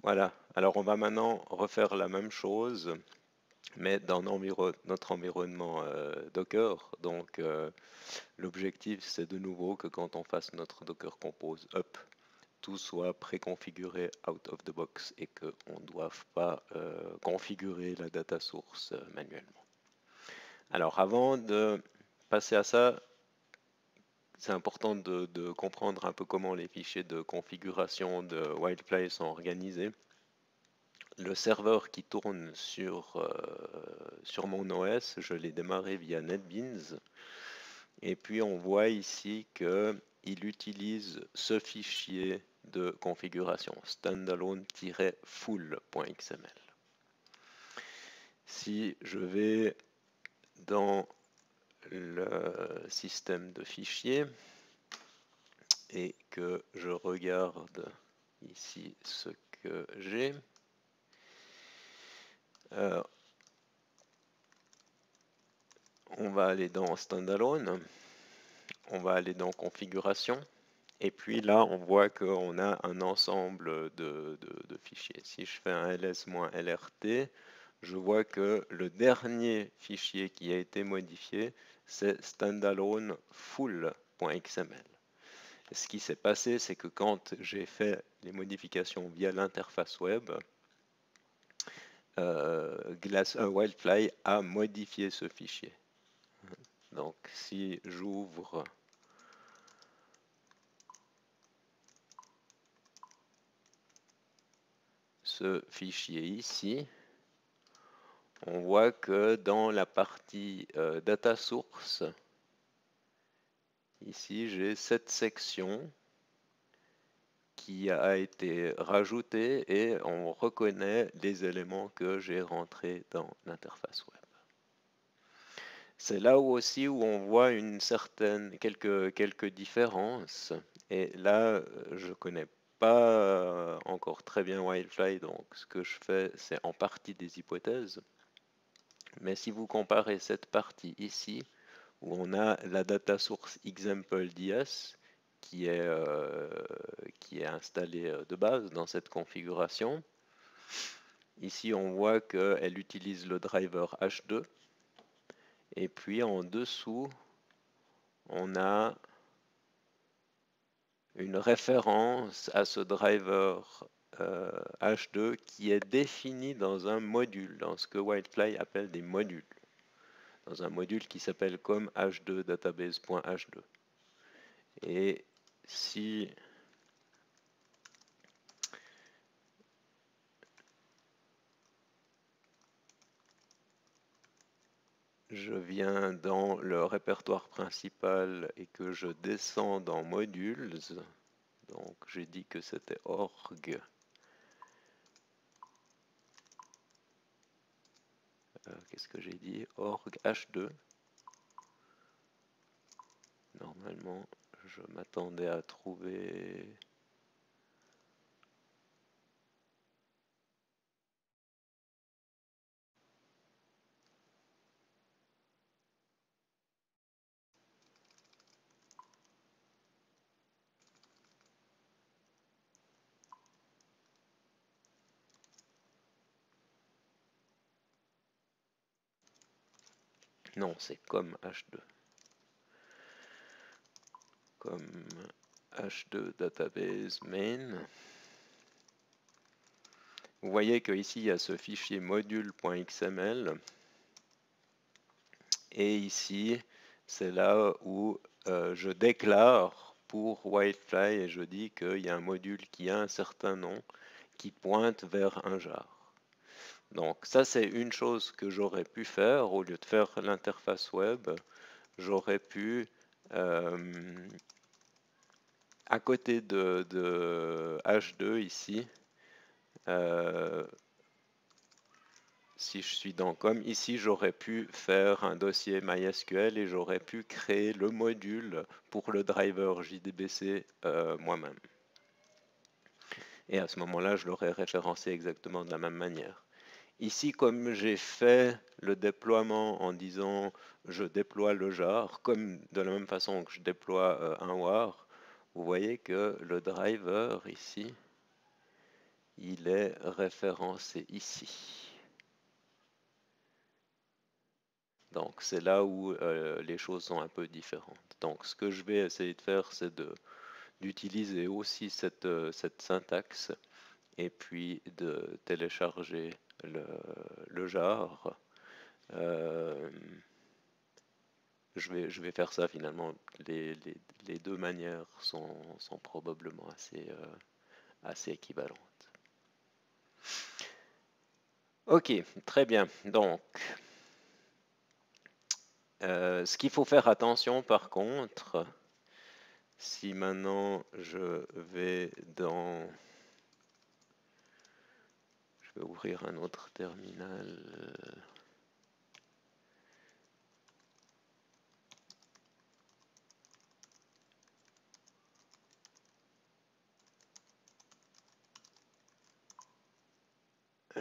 Voilà, alors on va maintenant refaire la même chose, mais dans notre environnement Docker. Donc l'objectif, c'est de nouveau que quand on fasse notre Docker Compose up, tout soit préconfiguré out of the box et qu'on ne doive pas configurer la data source manuellement. Alors avant de passer à ça, c'est important de comprendre un peu comment les fichiers de configuration de Wildfly sont organisés. Le serveur qui tourne sur mon OS, je l'ai démarré via NetBeans. Et puis on voit ici qu'il utilise ce fichier de configuration, standalone-full.xml. Si je vais dans le système de fichiers et que je regarde ici ce que j'ai, on va aller dans standalone, on va aller dans configuration, et puis là on voit qu'on a un ensemble de fichiers. Si je fais un ls-lrt, je vois que le dernier fichier qui a été modifié, c'est standalone full.xml. Ce qui s'est passé, c'est que quand j'ai fait les modifications via l'interface web, Wildfly a modifié ce fichier. Donc si j'ouvre ce fichier ici, on voit que dans la partie data source, ici j'ai cette section qui a été rajoutée et on reconnaît les éléments que j'ai rentrés dans l'interface web. C'est là aussi où on voit quelques différences. Et là, je ne connais pas encore très bien Wildfly, donc ce que je fais, c'est en partie des hypothèses. Mais si vous comparez cette partie ici, où on a la data source example.ds qui est installée de base dans cette configuration, ici on voit qu'elle utilise le driver H2. Et puis en dessous, on a une référence à ce driver H2 qui est défini dans un module, dans ce que Wildfly appelle des modules, dans un module qui s'appelle comme h2 database.h2. Et si je viens dans le répertoire principal et que je descends dans modules, donc j'ai dit que c'était org. Qu'est-ce que j'ai dit? Org H2. Normalement, je m'attendais à trouver... Non, c'est comme H2. Comme H2 database main. Vous voyez qu'ici, il y a ce fichier module.xml. Et ici, c'est là où je déclare pour Wildfly et je dis qu'il y a un module qui a un certain nom qui pointe vers un jar. Donc ça, c'est une chose que j'aurais pu faire. Au lieu de faire l'interface web, j'aurais pu, à côté de H2 ici, si je suis dans comme ici, j'aurais pu faire un dossier MySQL et j'aurais pu créer le module pour le driver JDBC moi-même. Et à ce moment-là, je l'aurais référencé exactement de la même manière. Ici, comme j'ai fait le déploiement en disant je déploie le jar, comme de la même façon que je déploie un war, vous voyez que le driver ici, il est référencé ici. Donc c'est là où les choses sont un peu différentes. Donc ce que je vais essayer de faire, c'est d'utiliser aussi cette syntaxe et puis de télécharger le jar. Je vais faire ça finalement. Les deux manières sont probablement assez équivalentes. Ok, très bien. Donc, ce qu'il faut faire attention par contre, si maintenant je vais je vais ouvrir un autre terminal.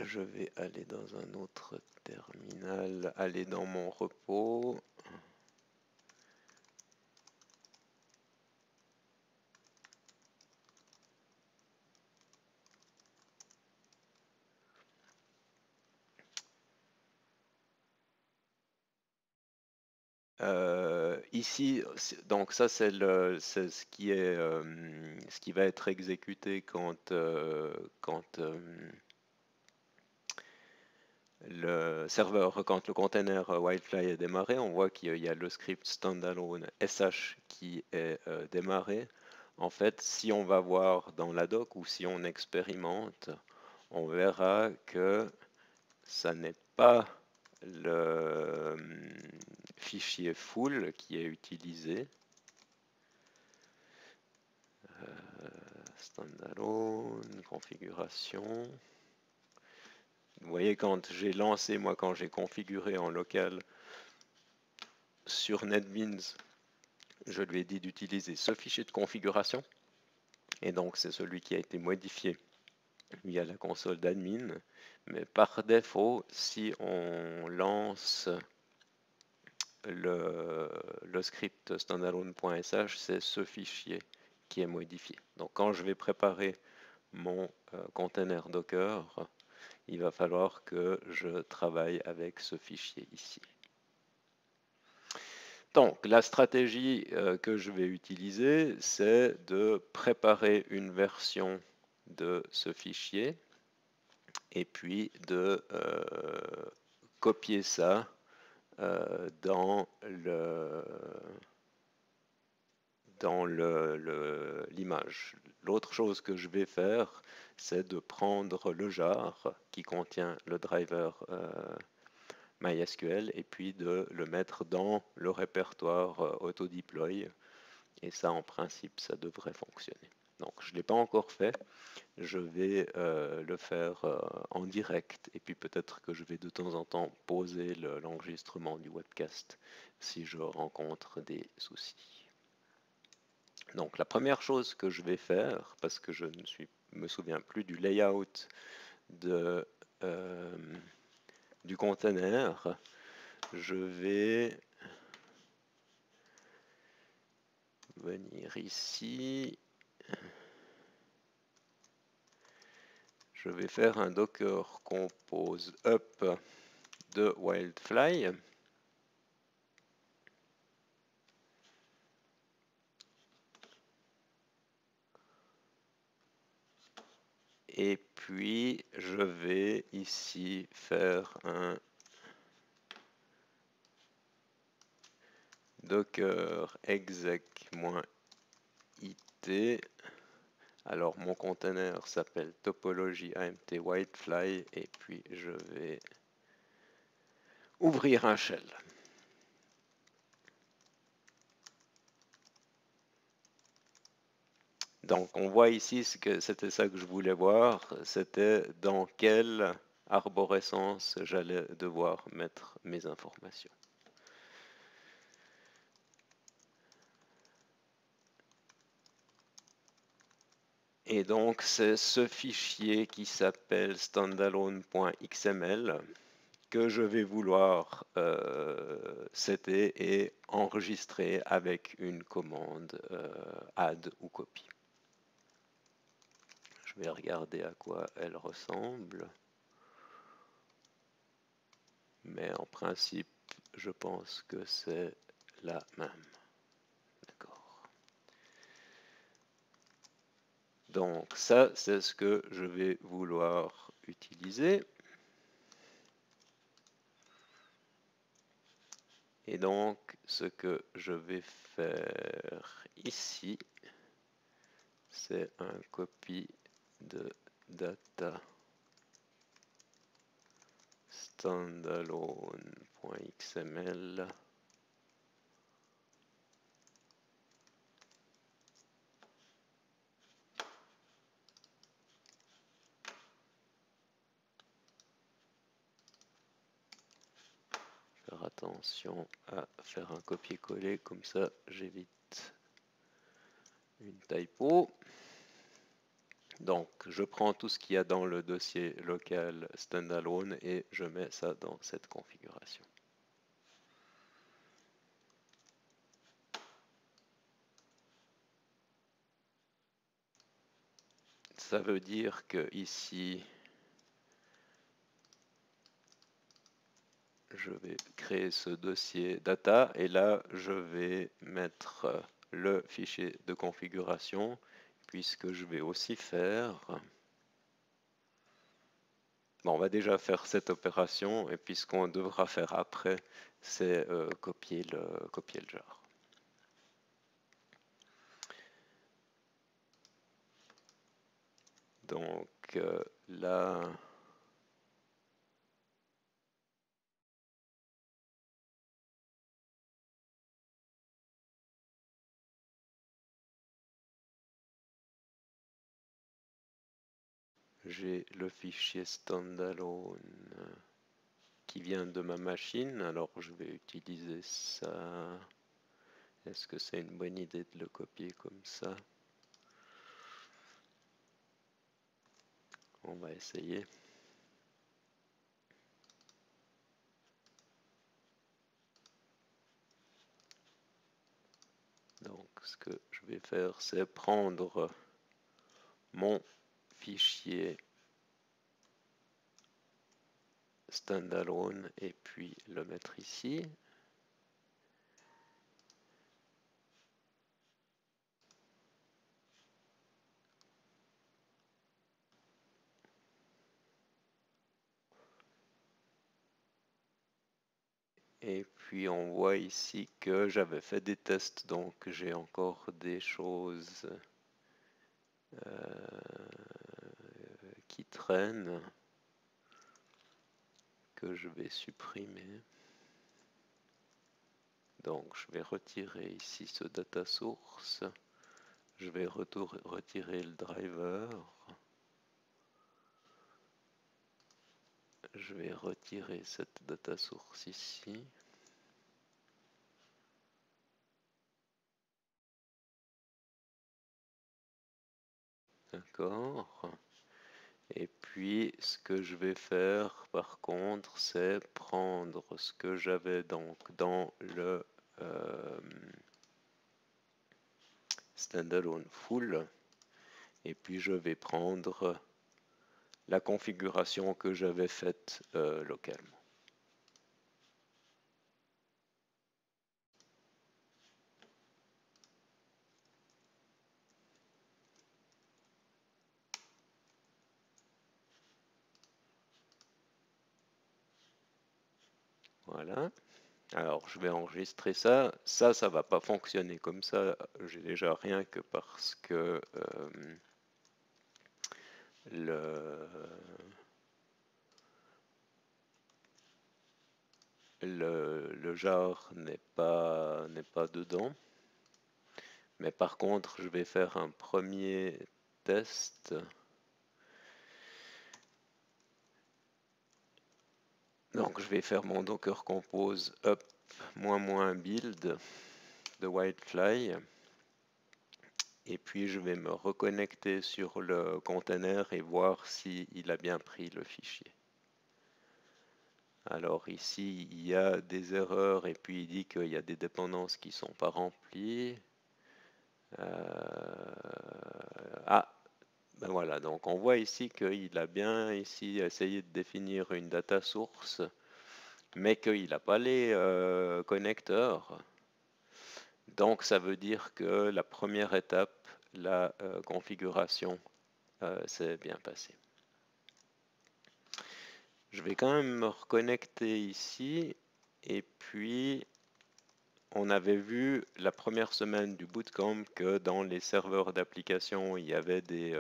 Je vais aller dans un autre terminal, aller dans mon repos. Ici, donc ça c'est ce qui va être exécuté quand quand le container Wildfly est démarré. On voit qu'il y a le script standalone sh qui est démarré. En fait, si on va voir dans la doc ou si on expérimente, on verra que ça n'est pas le fichier full qui est utilisé. Standalone, configuration. Vous voyez, quand j'ai lancé, quand j'ai configuré en local sur NetBeans, je lui ai dit d'utiliser ce fichier de configuration. Et donc, c'est celui qui a été modifié via la console d'admin. Mais par défaut, si on lance le script standalone.sh, c'est ce fichier qui est modifié. Donc, quand je vais préparer mon container Docker, il va falloir que je travaille avec ce fichier ici. Donc, la stratégie que je vais utiliser, c'est de préparer une version de ce fichier et puis de copier ça dans l'image. L'autre chose que je vais faire, c'est de prendre le jar qui contient le driver MySQL et puis de le mettre dans le répertoire autodeploy. Et ça, en principe, ça devrait fonctionner. Donc, je ne l'ai pas encore fait. Je vais le faire en direct. Et puis, peut-être que je vais de temps en temps poser l'enregistrement du webcast si je rencontre des soucis. Donc, la première chose que je vais faire, parce que je ne me souviens plus du layout du container, je vais venir ici. Je vais faire un docker compose up de Wildfly. Et puis, je vais ici faire un docker exec-it. Alors, mon container s'appelle topology amt Wildfly. Et puis, je vais ouvrir un shell. Donc, on voit ici que c'était ça que je voulais voir. C'était dans quelle arborescence j'allais devoir mettre mes informations. Et donc, c'est ce fichier qui s'appelle standalone.xml que je vais vouloir setter et enregistrer avec une commande add ou copy. Je Je vais regarder à quoi elle ressemble. Mais en principe, je pense que c'est la même. D'accord. Donc ça, c'est ce que je vais vouloir utiliser. Et donc, ce que je vais faire ici, c'est un copy de data standalone.xml. Faire attention à faire un copier-coller, comme ça j'évite une typo. Donc je prends tout ce qu'il y a dans le dossier local standalone et je mets ça dans cette configuration. Ça veut dire que ici je vais créer ce dossier data et là je vais mettre le fichier de configuration, puisque je vais aussi faire, bon, on va déjà faire cette opération et puis ce qu'on devra faire après, c'est copier le jar. Donc là, j'ai le fichier standalone qui vient de ma machine, alors je vais utiliser ça. Est-ce que c'est une bonne idée de le copier comme ça? On va essayer. Donc ce que je vais faire, c'est prendre mon fichier standalone et puis le mettre ici. Et puis on voit ici que j'avais fait des tests, donc j'ai encore des choses qui traînent que je vais supprimer. Donc je vais retirer ici ce data source. Je vais retirer le driver. Je vais retirer cette data source ici. D'accord. Et puis, ce que je vais faire, par contre, c'est prendre ce que j'avais donc dans le standalone full, et puis je vais prendre la configuration que j'avais faite localement. Voilà. Alors, je vais enregistrer ça. Ça va pas fonctionner comme ça. J'ai déjà rien que parce que le jar n'est pas dedans. Mais par contre, je vais faire un premier test. Donc, je vais faire mon Docker Compose up --build de Whitefly. Et puis, je vais me reconnecter sur le container et voir s'il a bien pris le fichier. Alors ici, il y a des erreurs et puis il dit qu'il y a des dépendances qui ne sont pas remplies. Ah, Ben voilà, donc on voit ici qu'il a bien ici essayé de définir une data source, mais qu'il n'a pas les connecteurs. Donc ça veut dire que la première étape, la configuration, s'est bien passée. Je vais quand même me reconnecter ici, et puis on avait vu la première semaine du bootcamp que dans les serveurs d'application, il y avait des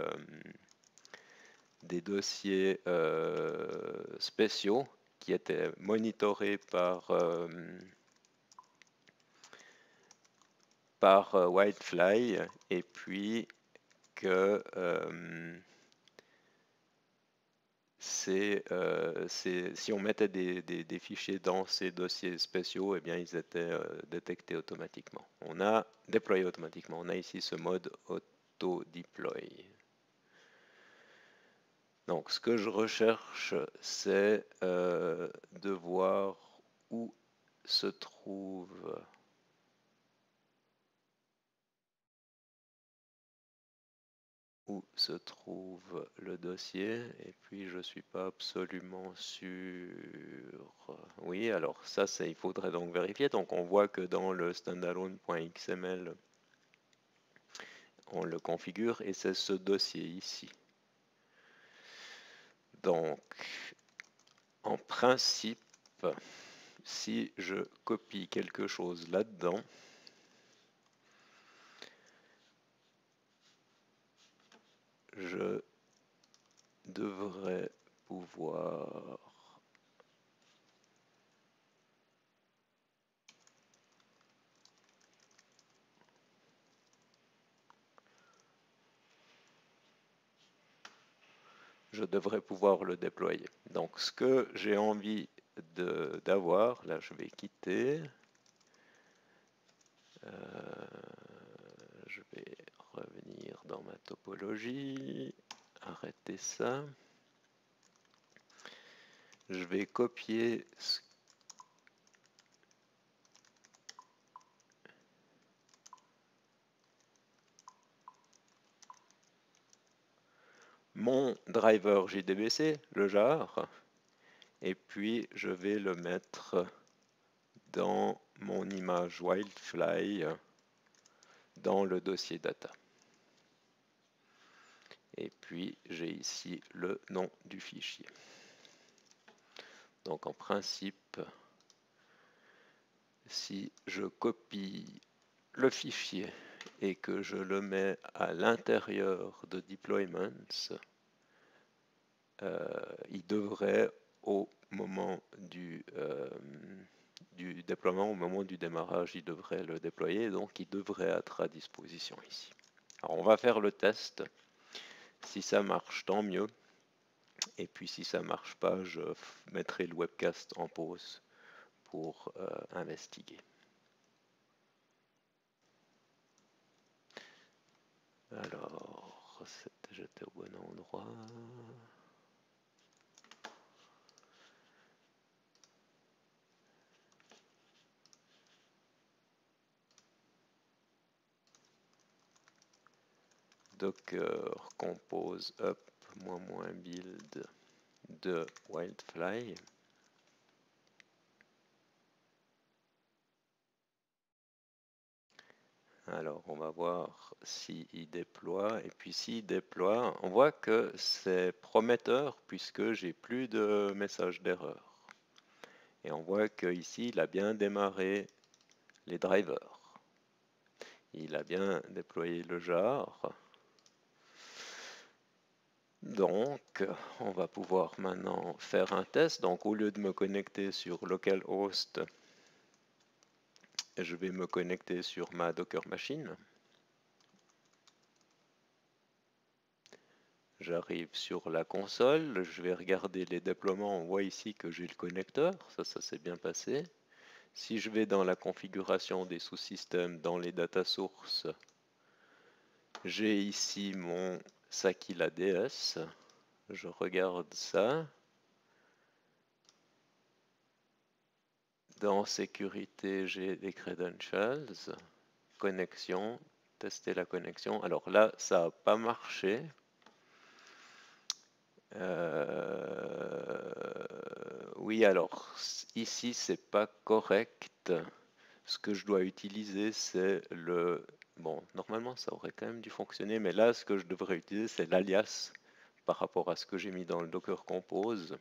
dossiers spéciaux qui étaient monitorés par Whitefly, et puis que si on mettait des fichiers dans ces dossiers spéciaux, eh bien, ils étaient détectés automatiquement. On a déployé automatiquement. On a ici ce mode auto-deploy. Donc, ce que je recherche, c'est de voir où se trouve le dossier, et puis je suis pas absolument sûr. Oui, alors ça, il faudrait donc vérifier. Donc on voit que dans le standalone.xml, on le configure, et c'est ce dossier ici. Donc, en principe, si je copie quelque chose là-dedans, je devrais pouvoir le déployer. Donc ce que j'ai envie d'avoir, là je vais quitter, je vais revenir dans ma topologie, arrêter ça, je vais copier mon driver JDBC, le jar, et puis je vais le mettre dans mon image Wildfly dans le dossier data. Et puis j'ai ici le nom du fichier. Donc en principe, si je copie le fichier et que je le mets à l'intérieur de deployments, il devrait au moment du déploiement, au moment du démarrage, il devrait le déployer, donc il devrait être à disposition ici. Alors on va faire le test. Si ça marche, tant mieux. Et puis si ça marche pas, je mettrai le webcast en pause pour investiguer. Alors, j'étais au bon endroit. Docker compose up -build de Wildfly. Alors, on va voir s'il déploie. Et puis, s'il déploie, on voit que c'est prometteur puisque j'ai plus de messages d'erreur. Et on voit qu'ici, il a bien démarré les drivers. Il a bien déployé le jar. Donc, on va pouvoir maintenant faire un test. Donc, au lieu de me connecter sur localhost, je vais me connecter sur ma Docker machine. J'arrive sur la console, je vais regarder les déploiements. On voit ici que j'ai le connecteur, ça s'est bien passé. Si je vais dans la configuration des sous-systèmes, dans les data sources, j'ai ici mon Sakil ADS. Je regarde ça. Dans sécurité, j'ai les credentials, connexion, tester la connexion. Alors là, ça n'a pas marché. Oui, alors ici c'est pas correct. Ce que je dois utiliser c'est le... Bon, normalement ça aurait quand même dû fonctionner, mais là ce que je devrais utiliser c'est l'alias par rapport à ce que j'ai mis dans le Docker Compose.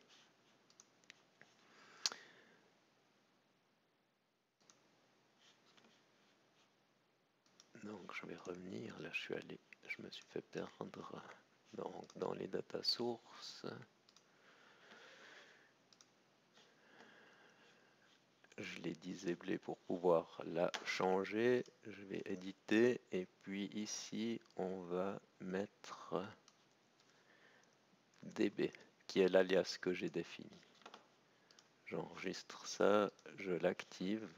Donc je vais revenir, là je me suis fait perdre donc, dans les data sources. Je l'ai disablé pour pouvoir la changer. Je vais éditer et puis ici on va mettre db qui est l'alias que j'ai défini. J'enregistre ça, je l'active.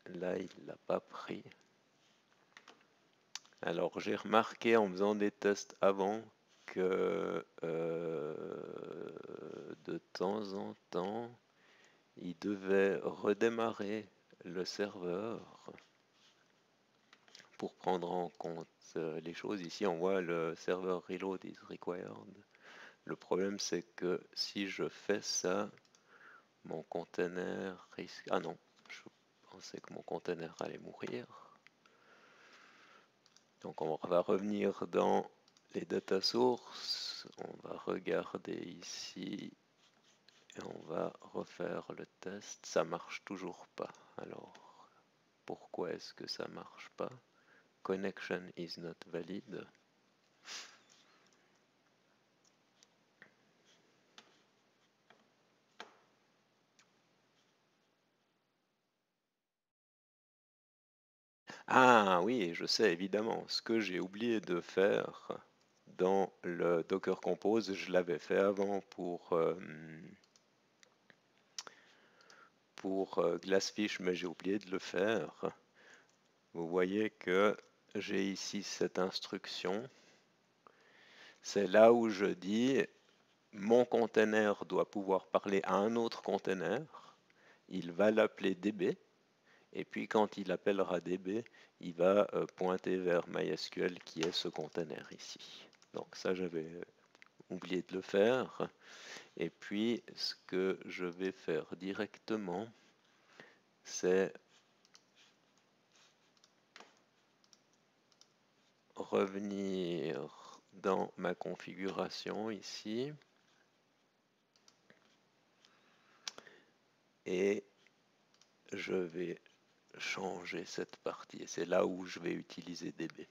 Là il l'a pas pris. Alors j'ai remarqué en faisant des tests avant que de temps en temps il devait redémarrer le serveur pour prendre en compte les choses. Ici, on voit le serveur reload is required. Le problème, c'est que si je fais ça, mon container risque... Ah non, je pensais que mon container allait mourir. Donc, on va revenir dans les data sources. On va regarder ici et on va refaire le test. Ça marche toujours pas. Alors, pourquoi est-ce que ça marche pas? Connection is not valid. Ah oui, je sais évidemment. Ce que j'ai oublié de faire dans le Docker Compose, je l'avais fait avant pour Glassfish, mais j'ai oublié de le faire. Vous voyez que j'ai ici cette instruction. C'est là où je dis mon container doit pouvoir parler à un autre container. Il va l'appeler DB. Et puis quand il appellera DB, il va pointer vers MySQL qui est ce container ici. Donc ça j'avais oublié de le faire. Et puis ce que je vais faire directement, c'est revenir dans ma configuration ici. Et je vais changer cette partie. Et c'est là où je vais utiliser DB.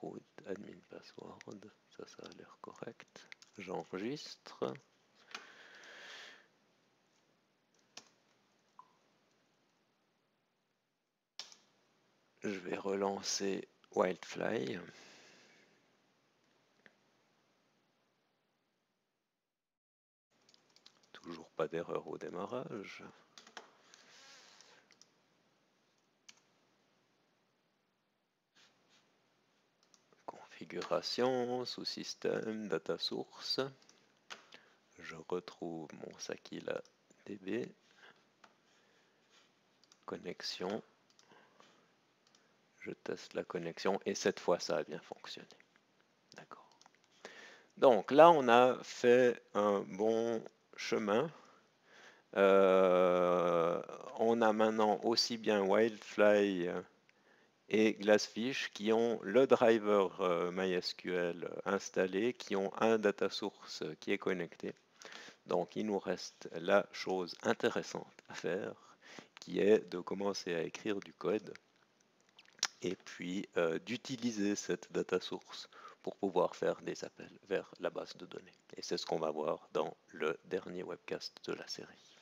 Root admin password, ça a l'air correct. J'enregistre. Je vais relancer Wildfly. Toujours pas d'erreur au démarrage. Configuration, sous-système, data source. Je retrouve mon Sakila DB. Connexion. Je teste la connexion et cette fois ça a bien fonctionné. D'accord. Donc là on a fait un bon chemin. On a maintenant aussi bien Wildfly et Glassfish qui ont le driver MySQL installé, qui ont un data source qui est connecté. Donc il nous reste la chose intéressante à faire, qui est de commencer à écrire du code et puis d'utiliser cette data source pour pouvoir faire des appels vers la base de données. Et c'est ce qu'on va voir dans le dernier webcast de la série.